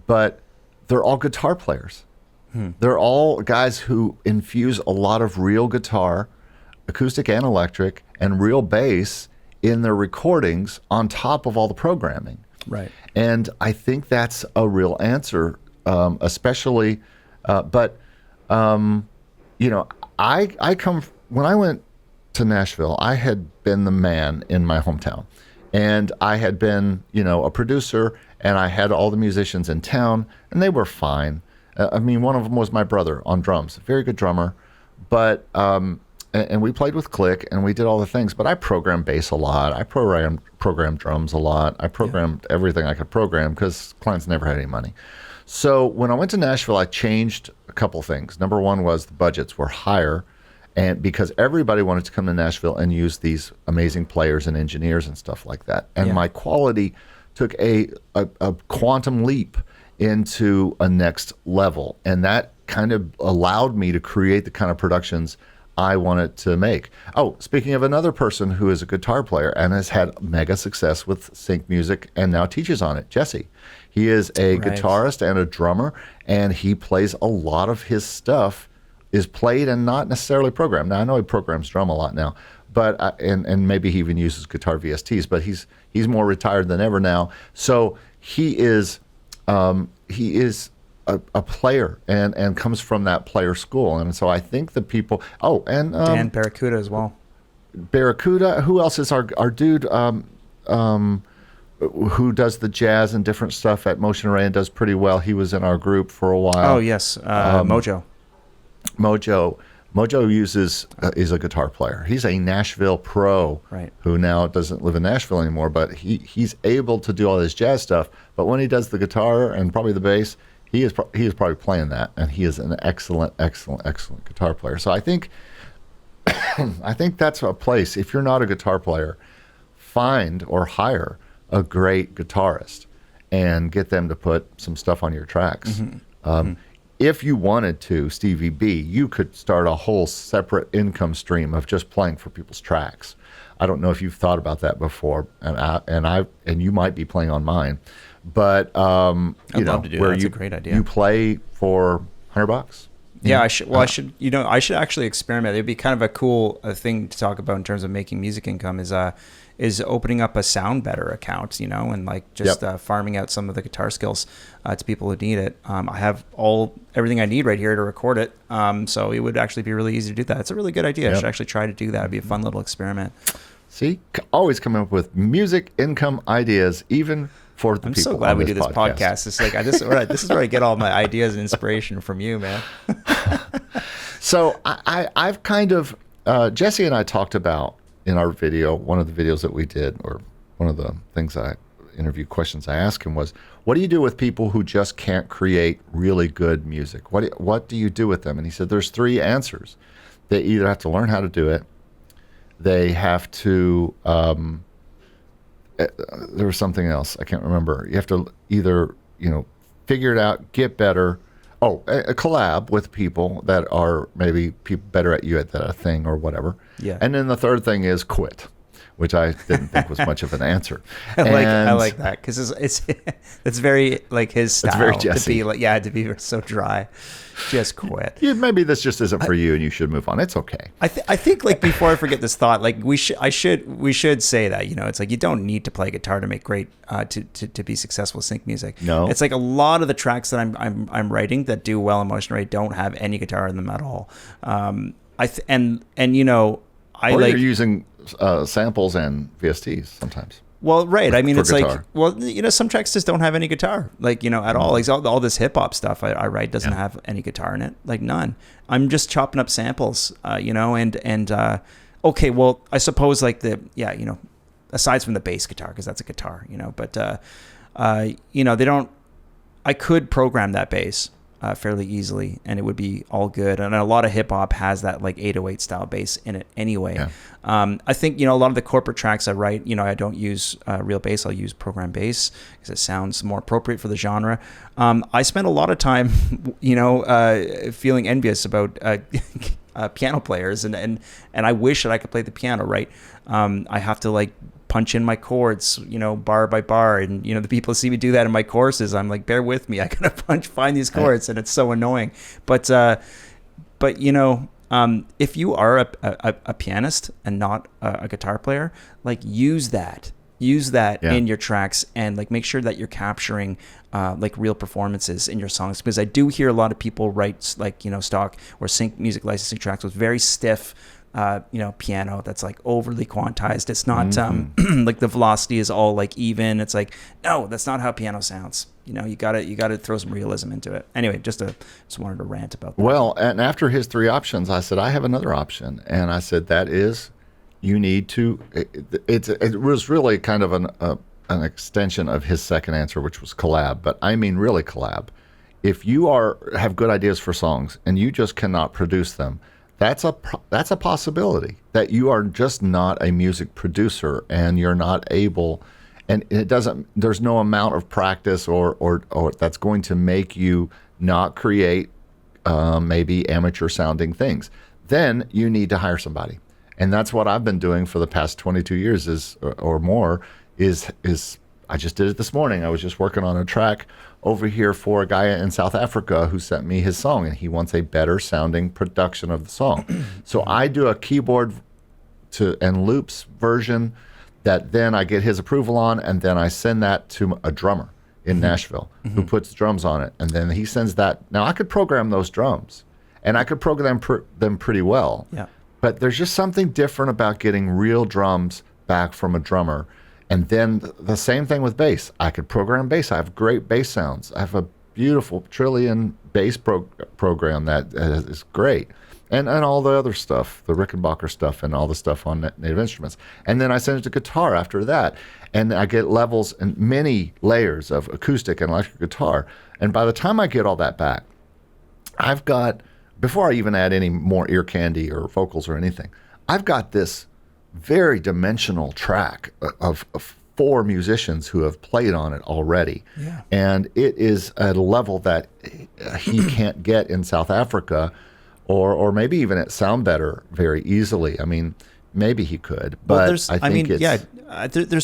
but they're all guitar players. They're all guys who infuse a lot of real guitar, acoustic and electric, and real bass in their recordings on top of all the programming. Right. And I think that's a real answer, especially, but I come, when I went to Nashville, I had been the man in my hometown, and I had been, a producer, and I had all the musicians in town, and they were fine. One of them was my brother on drums, very good drummer, but and we played with Click and we did all the things. But I programmed bass a lot. I programmed drums a lot. I programmed everything I could program because clients never had any money. So when I went to Nashville, I changed a couple things. Number one was the budgets were higher, and because everybody wanted to come to Nashville and use these amazing players and engineers and stuff like that, and my quality took a quantum leap into a next level, and that kind of allowed me to create the kind of productions I wanted to make. Oh, speaking of another person who is a guitar player and has had mega success with sync music and now teaches on it, Jesse. He is a guitarist and a drummer, and he plays a lot of his stuff is played and not necessarily programmed. Now I know he programs drum a lot now, but and maybe he even uses guitar VSTs, but he's more retired than ever now. So he is a player and comes from that player school. And so I think the people, Dan Barracuda as well. Barracuda, who else is our dude who does the jazz and different stuff at Motion Array and does pretty well. He was in our group for a while. Oh, yes. Mojo is a guitar player. He's a Nashville pro, who now doesn't live in Nashville anymore, but he's able to do all this jazz stuff. But when he does the guitar and probably the bass, he is probably playing that, and he is an excellent guitar player. So I think that's a place. If you're not a guitar player, find or hire a great guitarist and get them to put some stuff on your tracks. if you wanted to, Stevie B, you could start a whole separate income stream of just playing for people's tracks. I don't know if you've thought about that before, and you might be playing on mine, but I'd love to do that. That's a great idea. You play for $100. Yeah, I should. Well, I should. I should actually experiment. It'd be kind of a cool thing to talk about in terms of making music income. Is opening up a Sound Better account, and like just farming out some of the guitar skills to people who need it. I have everything I need right here to record it, so it would actually be really easy to do that. It's a really good idea. I should actually try to do that. It'd be a fun little experiment. See, always coming up with music income ideas, even for the I'm people. So glad on we this do this podcast. It's like this is where I get all my ideas and inspiration from you, man. So I've kind of Jesse and I talked about in our video, one of the videos that we did, or one of the interview questions I asked him was, what do you do with people who just can't create really good music? What do you do with them? And he said there's 3 answers. They either have to learn how to do it, they have to there was something else I can't remember. You have to either figure it out, get better. A collab with people that are maybe people better at you at that thing or whatever. Yeah. And then the third thing is quit, which I didn't think was much of an answer. I like that because it's very like his style. It's very Jesse. To be so dry. Just quit. Yeah, maybe this just isn't for you, and you should move on. It's okay. I think like before I forget this thought, like we should say that it's like you don't need to play guitar to make great to be successful with sync music. No, it's like a lot of the tracks that I'm writing that do well in Motion Ray don't have any guitar in them at all. You're using samples and VSTs sometimes. Well, right. I mean, it's guitar. like, some tracks just don't have any guitar, like, at all. Like all this hip hop stuff I write doesn't have any guitar in it, like none. I'm just chopping up samples, okay, well, I suppose like aside from the bass guitar, because that's a guitar, but, they don't, I could program that bass fairly easily and it would be all good. And a lot of hip hop has that like 808 style bass in it anyway. Yeah. I think, a lot of the corporate tracks I write, I don't use real bass. I'll use program bass because it sounds more appropriate for the genre. I spend a lot of time, feeling envious about piano players and I wish that I could play the piano, right? I have to like punch in my chords, bar by bar. And, the people see me do that in my courses. I'm like, bear with me. I gotta find these chords and it's so annoying. But if you are a pianist and not a guitar player, like use that in your tracks and like make sure that you're capturing like real performances in your songs, because I do hear a lot of people write like, stock or sync music licensing tracks with very stiff piano that's like overly quantized. It's not like the velocity is all like even. It's like, no, that's not how piano sounds. You gotta throw some realism into it. Anyway, just wanted to rant about that. Well, and after his 3 options, I said, I have another option. And I said, that is, you need to, it was really kind of an extension of his second answer, which was collab, but I mean really collab. If you have good ideas for songs and you just cannot produce them, that's a possibility that you are just not a music producer and you're not able, and there's no amount of practice or that's going to make you not create maybe amateur sounding things. Then you need to hire somebody. And that's what I've been doing for the past 22 years or more is I just did it this morning. I was just working on a track over here for a guy in South Africa who sent me his song, and he wants a better sounding production of the song. So I do a keyboard and loops version that then I get his approval on, and then I send that to a drummer in Nashville who puts drums on it, and then he sends that. Now I could program those drums, and I could program them pretty well. Yeah. But there's just something different about getting real drums back from a drummer. And then the same thing with bass. I could program bass. I have great bass sounds. I have a beautiful Trillion bass program that is great. And all the other stuff, the Rickenbacker stuff and all the stuff on Native Instruments. And then I send it to guitar after that. And I get levels and many layers of acoustic and electric guitar. And by the time I get all that back, I've got, before I even add any more ear candy or vocals or anything, I've got this very dimensional track of 4 musicians who have played on it already. Yeah. And it is at a level that he can't get in South Africa, or maybe even at Sound Better very easily. I mean, maybe he could, but there's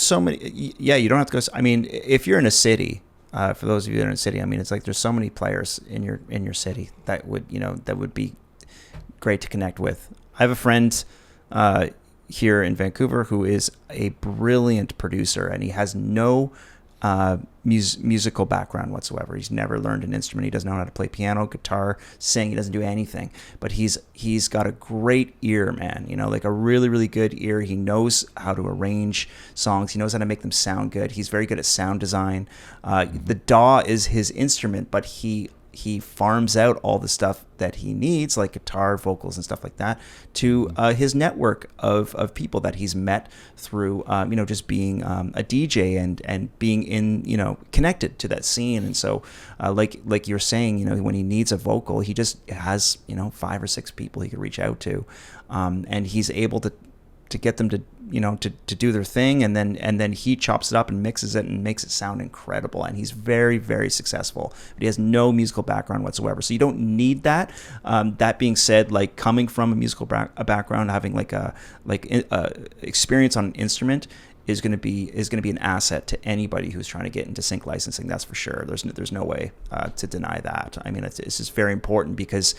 so many. Yeah, you don't have to go. I mean, if you're in a city, for those of you that are in a city, I mean, it's like there's so many players in your city that would be great to connect with. I have a friend here in Vancouver who is a brilliant producer, and he has no musical background whatsoever. He's never learned an instrument. He doesn't know how to play piano, guitar, sing. He doesn't do anything, but he's got a great ear, man. Like a really, really good ear. He knows how to arrange songs. He knows how to make them sound good. He's very good at sound design. The DAW is his instrument, but he farms out all the stuff that he needs, like guitar, vocals, and stuff like that, to his network of people that he's met through, just being a DJ and being in, connected to that scene. And so, like you're saying, when he needs a vocal, he just has, 5 or 6 people he could reach out to, and he's able to get them to do their thing, and then he chops it up and mixes it and makes it sound incredible. And he's very, very successful, but he has no musical background whatsoever, so you don't need that. That being said, like coming from a musical background, having like experience on an instrument is going to be an asset to anybody who's trying to get into sync licensing. That's for sure. There's no way to deny that. I mean, it's just very important, because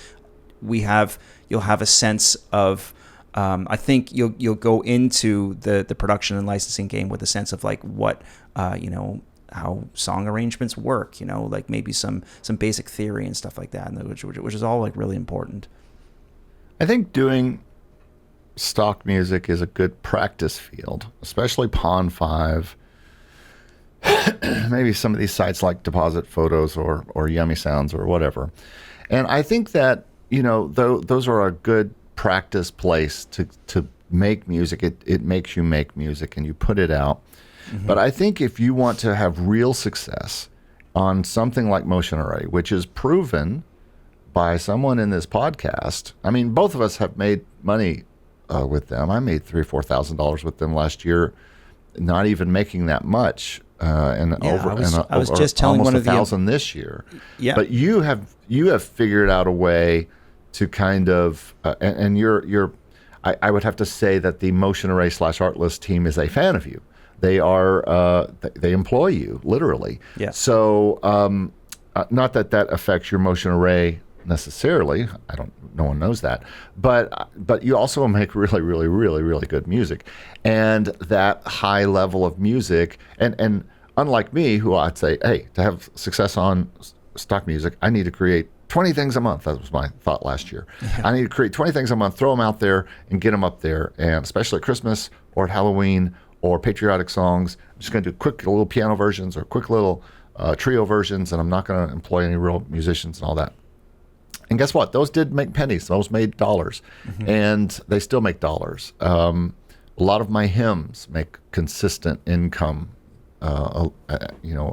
you'll have a sense of I think you'll go into the production and licensing game with a sense of like what how song arrangements work, like maybe some basic theory and stuff like that, and which is all like really important. I think doing stock music is a good practice field, especially Pond 5. Maybe some of these sites like Deposit Photos or Yummy Sounds or whatever. And I think that those are a good practice place to make music. It makes you make music and you put it out. Mm-hmm. But I think if you want to have real success on something like Motion Array, which is proven by someone in this podcast, I mean, both of us have made money with them. I made $3,000-$4,000 with them last year, not even making that much, and I was just telling almost one of the 1,000 this year. Yeah, but you have figured out a way to kind of, and I would have to say that the Motion Array / Artlist team is a fan of you. They are, they employ you literally. Yeah. So, not that affects your Motion Array necessarily. No one knows that. But you also make really, really, really, really good music, and that high level of music. And unlike me, who I'd say, hey, to have success on stock music, I need to create 20 things a month. That was my thought last year. Yeah. I need to create 20 things a month, throw them out there, and get them up there. And especially at Christmas or at Halloween or patriotic songs, I'm just going to do quick little piano versions or quick little trio versions, and I'm not going to employ any real musicians and all that. And guess what? Those did make pennies. Those made dollars. Mm-hmm. And they still make dollars. A lot of my hymns make consistent income, at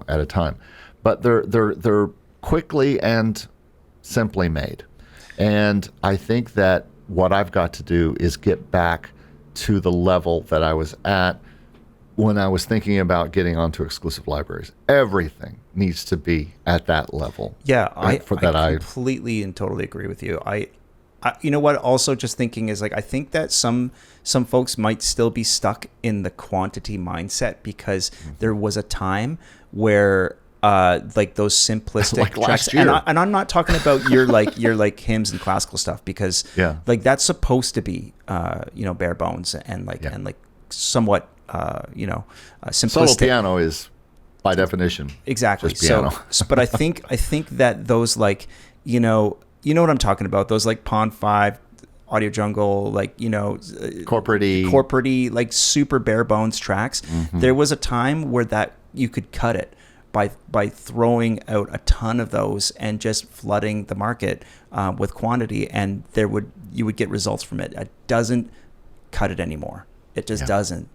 a time. But they're quickly and simply made. And I think that what I've got to do is get back to the level that I was at when I was thinking about getting onto exclusive libraries. Everything needs to be at that level. Yeah, I completely and totally agree with you. I you know what, also just thinking is like, I think that some folks might still be stuck in the quantity mindset, because there was a time where like those simplistic like tracks, last year. and I'm not talking about your like hymns and classical stuff, because like that's supposed to be bare bones and like somewhat simplistic. Solo piano is by definition exactly just piano. So but I think that those like what I'm talking about, those like Pond 5, Audio Jungle, like corporate-y, like super bare bones tracks. Mm-hmm. There was a time where that you could cut it by throwing out a ton of those and just flooding the market with quantity, and you would get results from it. It doesn't cut it anymore. It just doesn't.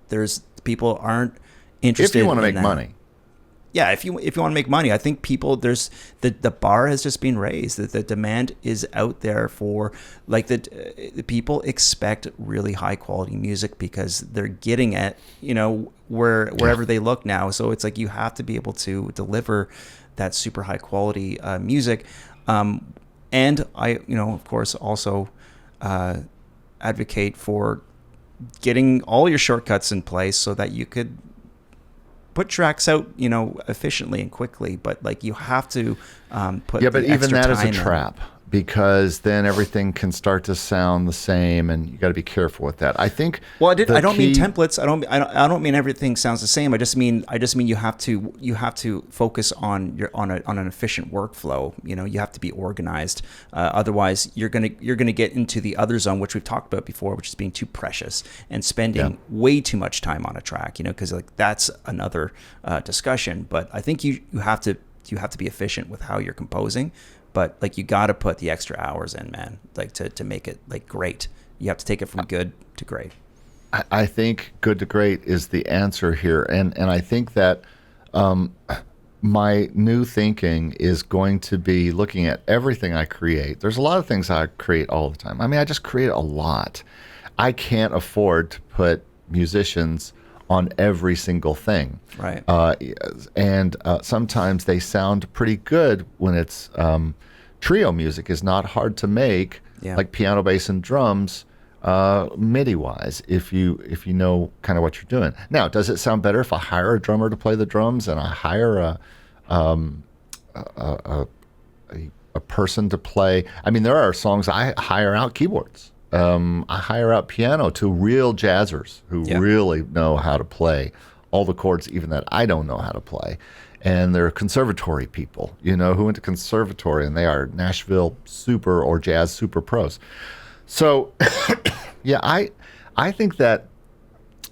People aren't interested. If you want to make that. money, yeah, if you want to make money, I think people, there's the bar has just been raised. The demand is out there for, like, the people expect really high quality music because they're getting it, wherever they look now. So it's like you have to be able to deliver that super high quality music. And I, of course, also advocate for getting all your shortcuts in place so that you could put tracks out, efficiently and quickly. But like you have to put but even that is a in. trap, because then everything can start to sound the same, and you got to be careful with that. I think. Well, I don't mean templates. I don't mean everything sounds the same. I just mean you have to focus on an efficient workflow. You have to be organized. Otherwise, you're gonna get into the other zone, which we've talked about before, which is being too precious and spending way too much time on a track. Because like that's another discussion. But I think you have to be efficient with how you're composing. But like you got to put the extra hours in, man, like to make it like great. You have to take it from good to great. I think good to great is the answer here. And I think that my new thinking is going to be looking at everything I create. There's a lot of things I create all the time. I mean, I just create a lot. I can't afford to put musicians on every single thing. Right. And sometimes they sound pretty good when it's trio music is not hard to make, like piano, bass, and drums, MIDI-wise, if you know kind of what you're doing. Now, does it sound better if I hire a drummer to play the drums and I hire a person to play? I mean, there are songs I hire out keyboards. I hire out piano to real jazzers who really know how to play all the chords, even that I don't know how to play. And they're conservatory people, who went to conservatory, and they are Nashville super or jazz super pros. So, I think that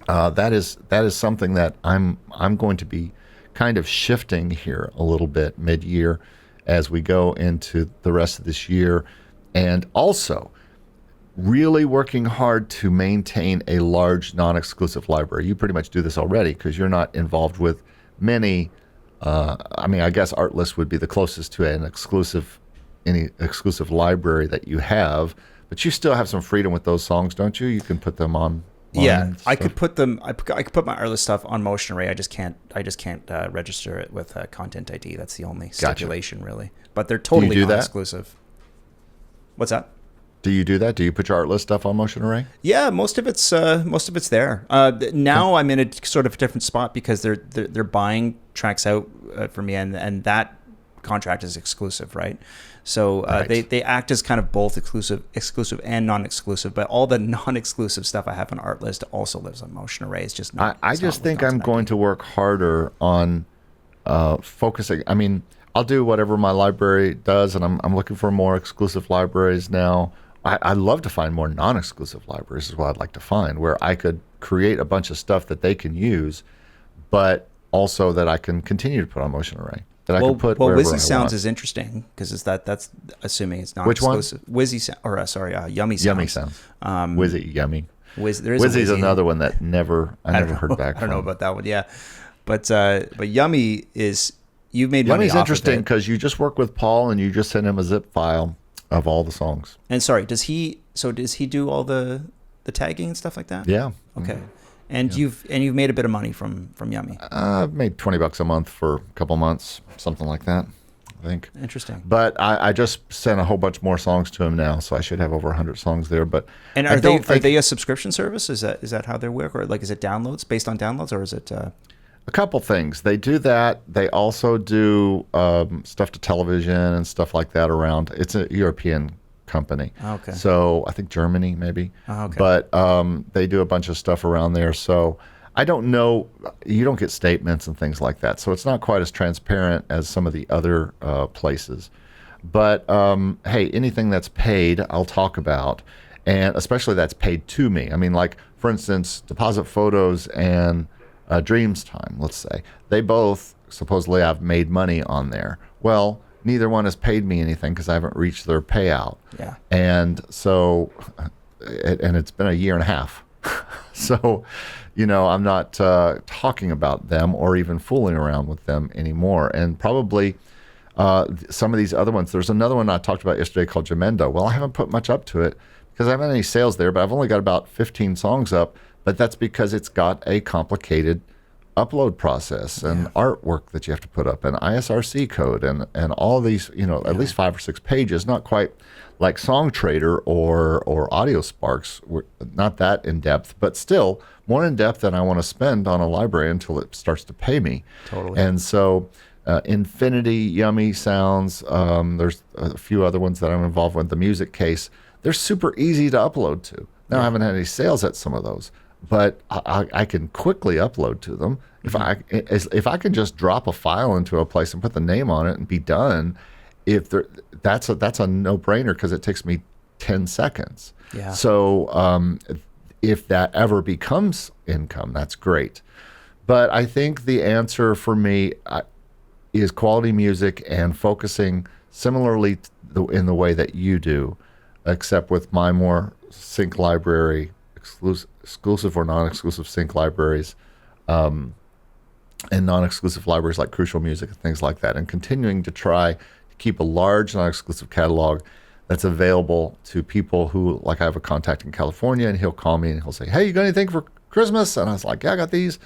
that is something that I'm going to be kind of shifting here a little bit mid-year as we go into the rest of this year, and also really working hard to maintain a large non-exclusive library. You pretty much do this already because you're not involved with many. I guess Artlist would be the closest to any exclusive library that you have, but you still have some freedom with those songs, don't you? You can put them on. Yeah, I could put them. I could put my Artlist stuff on Motion Array. I just can't register it with Content ID. That's the only stipulation, really. But they're totally non-exclusive. What's that? Do you do that? Do you put your Artlist stuff on Motion Array? Yeah, most of it's there. Now I'm in a sort of different spot because they're buying tracks out for me, and that contract is exclusive, right? So they act as kind of both exclusive and non-exclusive. But all the non-exclusive stuff I have on Artlist also lives on Motion Array. It's just not. I just think I'm going to work harder on focusing. I mean, I'll do whatever my library does, and I'm looking for more exclusive libraries now. I'd love to find more non-exclusive libraries is what I'd like to find, where I could create a bunch of stuff that they can use, but also that I can continue to put on Motion Array. That I can put wherever Wizzy I Sounds want. is interesting because that's assuming it's non-exclusive. Which one? Wizzy Yummy Sounds. Yummy Sounds. Wizzy, Yummy. Wizzy's another one that I never heard back from. I don't know about that one, yeah. But Yummy is, you've made money Yummy's off interesting of it. because you just work with Paul and you just send him a zip file of all the songs. And sorry, does he do all the tagging and stuff like that? Yeah. Okay. And you've made a bit of money from Yummy. I've made $20 a month for a couple months, something like that, I think. Interesting. But I just sent a whole bunch more songs to him now, so I should have over 100 songs there. But and are they a subscription service? Is that how they work, or like is it downloads based on downloads, or is it? A couple things. They do that. They also do stuff to television and stuff like that around. It's a European company. Okay. So I think Germany maybe. Okay. But they do a bunch of stuff around there. So I don't know. You don't get statements and things like that. So it's not quite as transparent as some of the other places. But hey, anything that's paid, I'll talk about. And especially that's paid to me. I mean, like, for instance, Deposit Photos and Dreams Time, let's say. They both supposedly have made money on there. Well, neither one has paid me anything because I haven't reached their payout. Yeah. And so, and it's been a year and a half. So, I'm not talking about them or even fooling around with them anymore. And probably some of these other ones. There's another one I talked about yesterday called Jamendo. Well, I haven't put much up to it because I haven't had any sales there, but I've only got about 15 songs up. But that's because it's got a complicated upload process and artwork that you have to put up, and ISRC code, and all these, at least 5 or 6 pages. Not quite like Song Trader or Audio Sparks. We're not that in depth, but still more in depth than I want to spend on a library until it starts to pay me. Totally. And so Infinity, Yummy Sounds, there's a few other ones that I'm involved with. The Music Case, they're super easy to upload to. Now I haven't had any sales at some of those, but I can quickly upload to them. If I can just drop a file into a place and put the name on it and be done, that's a no-brainer because it takes me 10 seconds. Yeah. So if that ever becomes income, that's great. But I think the answer for me is quality music and focusing similarly in the way that you do, except with my more sync library, exclusive or non-exclusive sync libraries, and non-exclusive libraries like Crucial Music and things like that, and continuing to try to keep a large non-exclusive catalog that's available to people who, like I have a contact in California, and he'll call me and he'll say, hey, you got anything for Christmas? And I was like, yeah, I got these.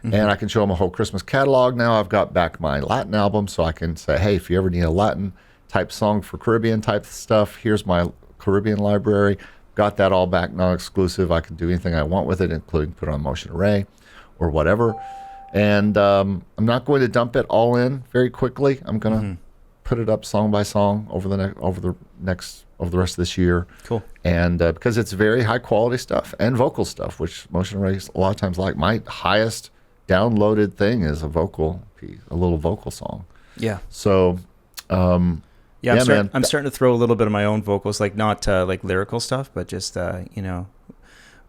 And I can show him a whole Christmas catalog. Now I've got back my Latin album, so I can say, hey, if you ever need a Latin type song for Caribbean type stuff, here's my Caribbean library. Got that all back, non-exclusive. I can do anything I want with it, including put it on Motion Array or whatever. And I'm not going to dump it all in very quickly. I'm going to put it up song by song over the rest of this year. Cool. And because it's very high quality stuff and vocal stuff, which Motion Array a lot of times like. My highest downloaded thing is a vocal piece, a little vocal song. Yeah. So, I'm starting to throw a little bit of my own vocals, like not like lyrical stuff, but just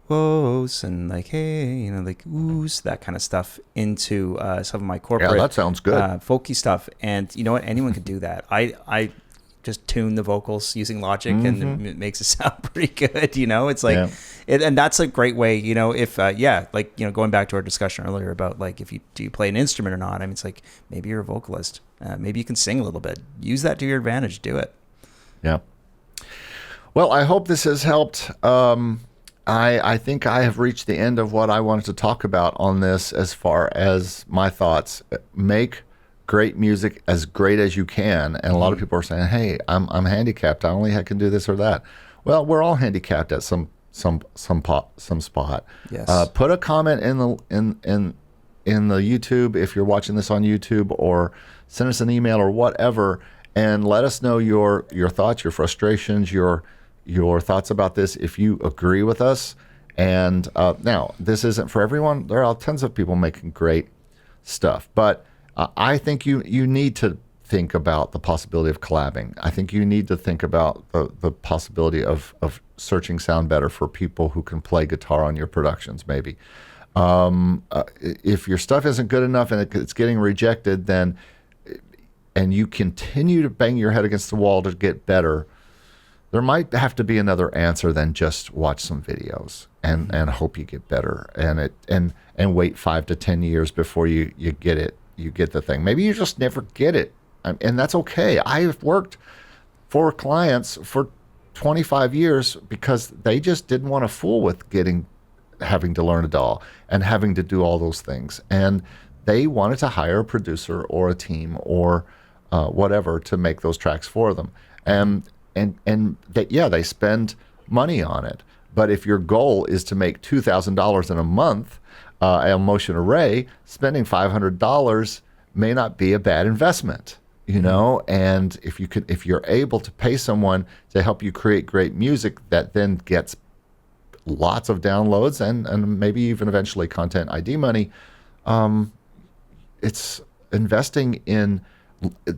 whoas and like hey, like oohs, that kind of stuff into some of my corporate. Yeah, that sounds good. Folky stuff, and you know what? Anyone can do that. I just tune the vocals using Logic, and it makes it sound pretty good. It's like, and that's a great way. If going back to our discussion earlier about like if do you play an instrument or not? I mean, it's like maybe you're a vocalist. Maybe you can sing a little bit. Use that to your advantage. Do it. Yeah. Well, I hope this has helped. I think I have reached the end of what I wanted to talk about on this as far as my thoughts. Make great music as great as you can. And a lot of people are saying, hey, I'm handicapped. I only can do this or that. Well, we're all handicapped at some spot. Yes. Put a comment in the YouTube if you're watching this on YouTube, or send us an email or whatever, and let us know your thoughts, your frustrations, your thoughts about this, if you agree with us. And now, this isn't for everyone. There are tons of people making great stuff, but I think you need to think about the possibility of collabing. I think you need to think about the possibility of searching Sound Better for people who can play guitar on your productions, maybe. If your stuff isn't good enough and it's getting rejected, and you continue to bang your head against the wall to get better, there might have to be another answer than just watch some videos and hope you get better and wait 5 to 10 years before you get it. You get the thing. Maybe you just never get it, and that's okay. I've worked for clients for 25 years because they just didn't want to fool with having to learn a DAW and having to do all those things, and they wanted to hire a producer or a team or whatever to make those tracks for them, and they spend money on it. But if your goal is to make $2,000 in a month on Motion Array, spending $500 may not be a bad investment, And if you're able to pay someone to help you create great music that then gets lots of downloads and maybe even eventually Content ID money, it's investing in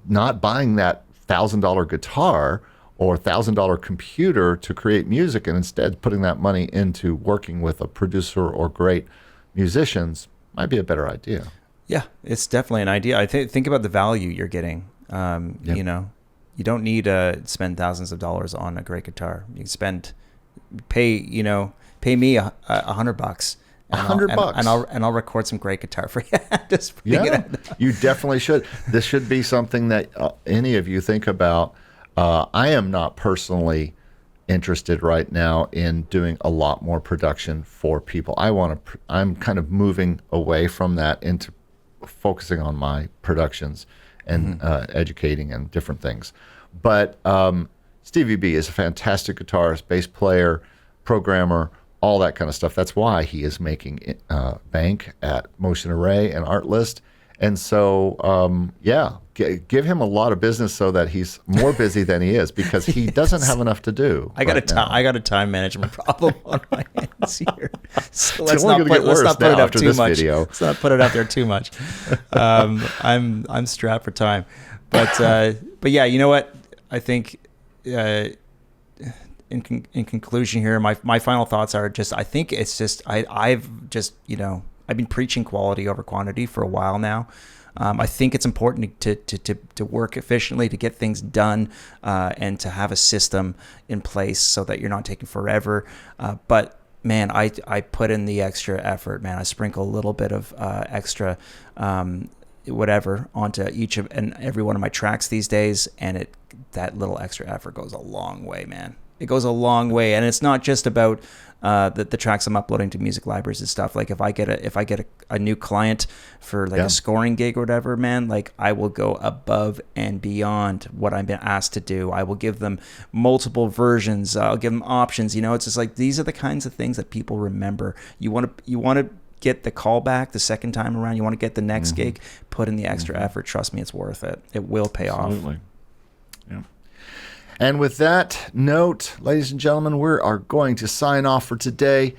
not buying that $1,000 guitar or $1,000 computer to create music, and instead putting that money into working with a producer or great musicians might be a better idea. Yeah, it's definitely an idea. I think about the value you're getting. You don't need to spend thousands of dollars on a great guitar. You can pay me $100 $100. And I'll record some great guitar for you. Just putting it out. You definitely should. This should be something that any of you think about. I am not personally interested right now in doing a lot more production for people. I'm kind of moving away from that into focusing on my productions and educating and different things. But Stevie B is a fantastic guitarist, bass player, programmer, all that kind of stuff. That's why he is making bank at Motion Array and Artlist. And so, give him a lot of business so that he's more busy than he is, because he doesn't have enough to do. I got a time management problem on my hands here. So let's not put it up too much. Let's not put it out there too much. I'm strapped for time, but yeah, you know what? I think in conclusion here, my final thoughts are just, I think it's just I've been preaching quality over quantity for a while now. I think it's important to work efficiently, to get things done, and to have a system in place so that you're not taking forever. But man, I put in the extra effort, man. I sprinkle a little bit of extra whatever onto each and every one of my tracks these days, and that little extra effort goes a long way, man. It goes a long way, and it's not just about the tracks I'm uploading to music libraries and stuff. Like if I get a new client for like a scoring gig or whatever, man, like I will go above and beyond what I've been asked to do. I will give them multiple versions. I'll give them options. It's just like, these are the kinds of things that people remember. You want to get the call back the second time around. You want to get the next gig. Put in the extra effort. Trust me, it's worth it. It will pay off. Yeah. And with that note, ladies and gentlemen, we are going to sign off for today.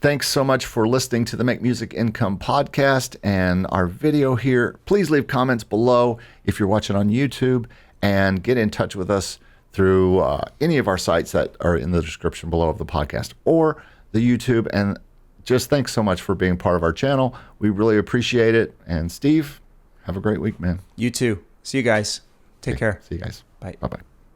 Thanks so much for listening to the Make Music Income podcast and our video here. Please leave comments below if you're watching on YouTube, and get in touch with us through any of our sites that are in the description below of the podcast or the YouTube. And just thanks so much for being part of our channel. We really appreciate it. And Steve, have a great week, man. You too. See you guys. Take care. See you guys. Bye. Bye-bye.